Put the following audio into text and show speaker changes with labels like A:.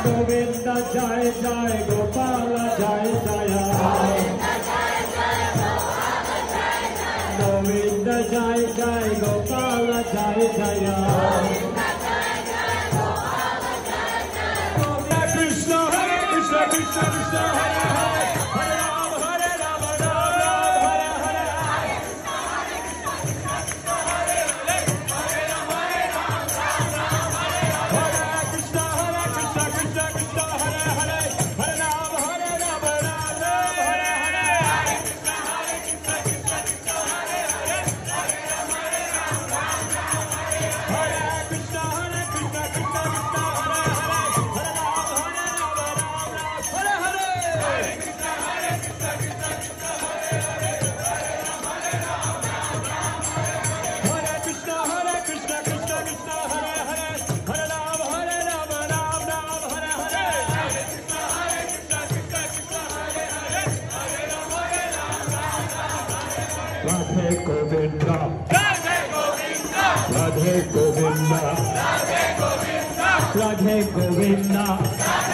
A: Govinda Jai Jai Gopala Jai Jaya. Govinda Jai Jai Gopala Jai Jaya. Krishna Hare Krishna Krishna Krishna Hare Hare Hare Rama Hare Rama Rama Rama Hare Hare. Radhe Govinda, Radhe Govinda, Radhe Govinda, Radhe Govinda, Radhe Govinda.